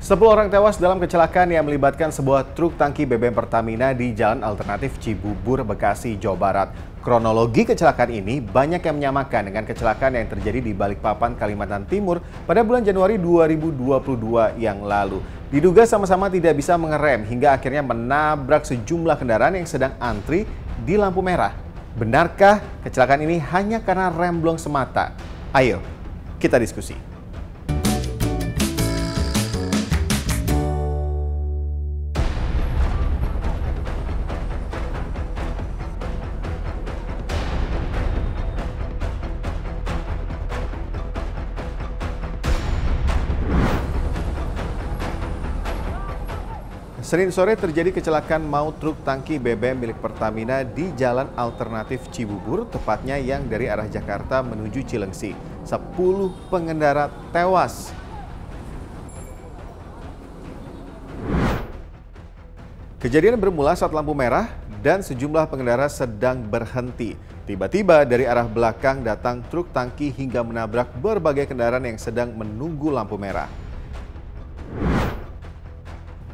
10 orang tewas dalam kecelakaan yang melibatkan sebuah truk tangki BBM Pertamina di Jalan Alternatif Cibubur, Bekasi, Jawa Barat. Kronologi kecelakaan ini banyak yang menyamakan dengan kecelakaan yang terjadi di Balikpapan, Kalimantan Timur pada bulan Januari 2022 yang lalu. Diduga sama-sama tidak bisa mengerem hingga akhirnya menabrak sejumlah kendaraan yang sedang antri di lampu merah. Benarkah kecelakaan ini hanya karena remblong semata? Ayo, kita diskusi. Senin sore terjadi kecelakaan maut truk tangki BBM milik Pertamina di Jalan Alternatif Cibubur, tepatnya yang dari arah Jakarta menuju Cilengsi. 10 pengendara tewas. Kejadian bermula saat lampu merah dan sejumlah pengendara sedang berhenti. Tiba-tiba dari arah belakang datang truk tangki hingga menabrak berbagai kendaraan yang sedang menunggu lampu merah.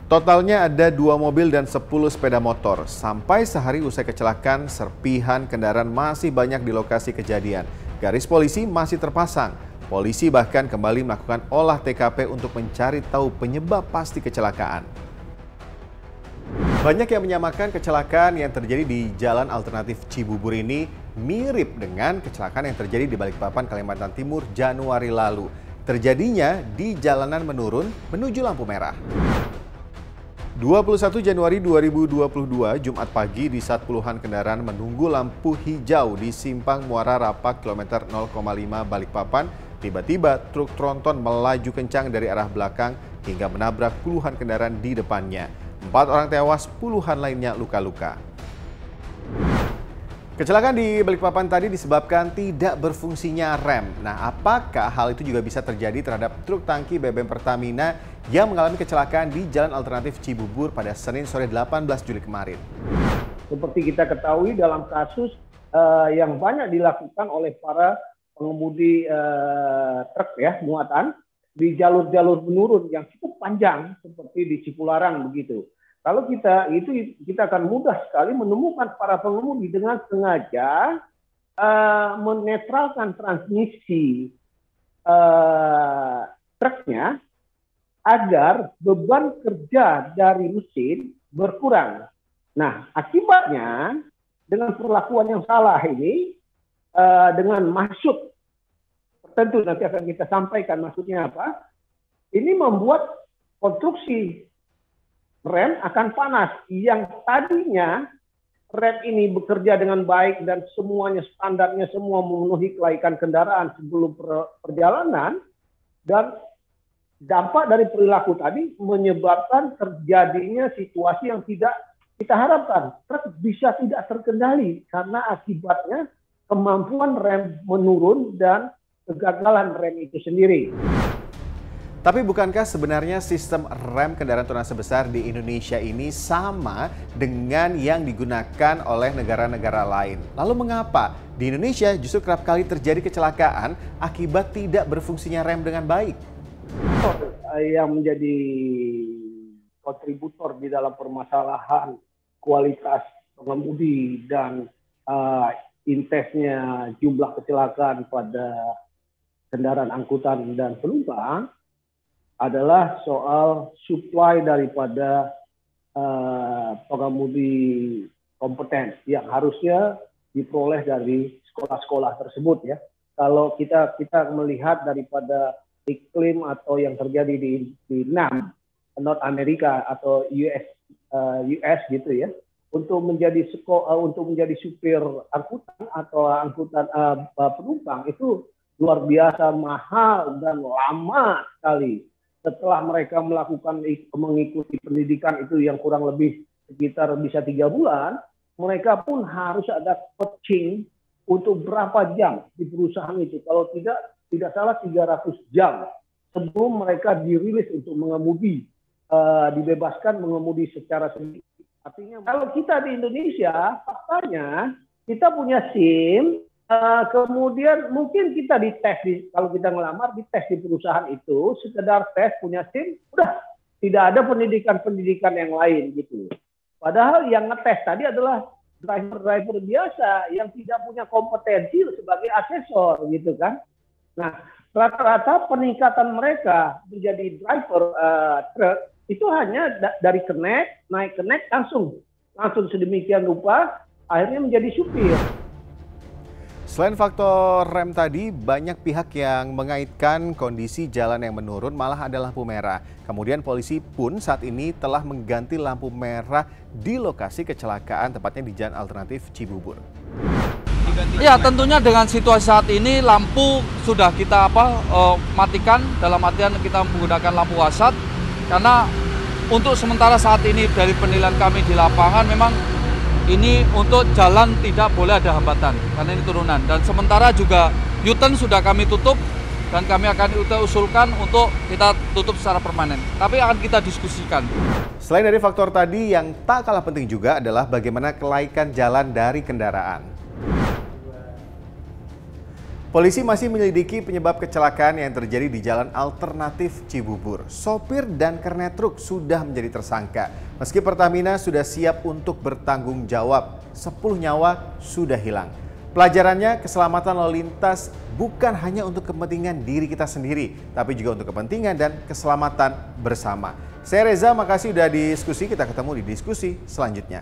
Totalnya ada 2 mobil dan 10 sepeda motor. Sampai sehari usai kecelakaan, serpihan kendaraan masih banyak di lokasi kejadian. Garis polisi masih terpasang. Polisi bahkan kembali melakukan olah TKP untuk mencari tahu penyebab pasti kecelakaan. Banyak yang menyamakan kecelakaan yang terjadi di Jalan Alternatif Cibubur ini mirip dengan kecelakaan yang terjadi di Balikpapan, Kalimantan Timur Januari lalu. Terjadinya di jalanan menurun menuju lampu merah. 21 Januari 2022, Jumat pagi di saat puluhan kendaraan menunggu lampu hijau di Simpang Muara Rapak kilometer 0,5 Balikpapan, tiba-tiba truk tronton melaju kencang dari arah belakang hingga menabrak puluhan kendaraan di depannya. 4 orang tewas, puluhan lainnya luka-luka. Kecelakaan di Balikpapan tadi disebabkan tidak berfungsinya rem. Nah, apakah hal itu juga bisa terjadi terhadap truk tangki BBM Pertamina yang mengalami kecelakaan di Jalan Alternatif Cibubur pada Senin sore 18 Juli kemarin? Seperti kita ketahui dalam kasus yang banyak dilakukan oleh para pengemudi truk ya muatan di jalur-jalur menurun yang cukup panjang seperti di Cipularang begitu. Kalau kita akan mudah sekali menemukan para pengemudi dengan sengaja menetralkan transmisi truknya agar beban kerja dari mesin berkurang. Nah, akibatnya dengan perlakuan yang salah ini, dengan maksud tertentu nanti akan kita sampaikan maksudnya apa, ini membuat konstruksi rem akan panas. Yang tadinya rem ini bekerja dengan baik dan semuanya standarnya semua memenuhi kelaikan kendaraan sebelum perjalanan, dan dampak dari perilaku tadi menyebabkan terjadinya situasi yang tidak kita harapkan. Truk bisa tidak terkendali karena akibatnya kemampuan rem menurun dan kegagalan rem itu sendiri. Tapi bukankah sebenarnya sistem rem kendaraan tonnase besar di Indonesia ini sama dengan yang digunakan oleh negara-negara lain? Lalu mengapa di Indonesia justru kerap kali terjadi kecelakaan akibat tidak berfungsinya rem dengan baik? Yang menjadi kontributor di dalam permasalahan kualitas pengemudi dan intensnya jumlah kecelakaan pada kendaraan angkutan dan penumpang adalah soal supply daripada pengemudi kompeten yang harusnya diperoleh dari sekolah-sekolah tersebut ya. Kalau kita melihat daripada iklim atau yang terjadi di NAM, North America atau US gitu ya, untuk menjadi supir angkutan atau angkutan penumpang itu luar biasa mahal dan lama sekali. Setelah mereka mengikuti pendidikan itu yang kurang lebih sekitar bisa 3 bulan, mereka pun harus ada coaching untuk berapa jam di perusahaan itu. Kalau tidak salah 300 jam sebelum mereka dirilis untuk mengemudi, dibebaskan mengemudi secara sendiri. Artinya kalau kita di Indonesia, faktanya kita punya SIM, kemudian mungkin kita dites kalau kita ngelamar dites di perusahaan itu, sekedar tes punya SIM, udah Tidak ada pendidikan-pendidikan yang lain gitu. Padahal yang ngetes tadi adalah driver-driver biasa yang tidak punya kompetensi sebagai asesor gitu kan. Nah, rata-rata peningkatan mereka menjadi driver truk itu hanya dari naik connect langsung sedemikian rupa akhirnya menjadi supir. Selain faktor rem tadi, banyak pihak yang mengaitkan kondisi jalan yang menurun malah ada lampu merah. Kemudian polisi pun saat ini telah mengganti lampu merah di lokasi kecelakaan, tepatnya di Jalan Alternatif Cibubur. Ya, tentunya dengan situasi saat ini lampu sudah kita matikan, dalam artian kita menggunakan lampu wasat, karena untuk sementara saat ini dari penilaian kami di lapangan memang ini untuk jalan tidak boleh ada hambatan karena ini turunan, dan sementara juga U-turn sudah kami tutup dan kami akan usulkan untuk kita tutup secara permanen, tapi akan kita diskusikan. Selain dari faktor tadi, yang tak kalah penting juga adalah bagaimana kelaikan jalan dari kendaraan. Polisi masih menyelidiki penyebab kecelakaan yang terjadi di Jalan Alternatif Cibubur. Sopir dan kernet truk sudah menjadi tersangka. Meski Pertamina sudah siap untuk bertanggung jawab, 10 nyawa sudah hilang. Pelajarannya, keselamatan lalu lintas bukan hanya untuk kepentingan diri kita sendiri, tapi juga untuk kepentingan dan keselamatan bersama. Saya Reza, makasih udah diskusi. Kita ketemu di diskusi selanjutnya.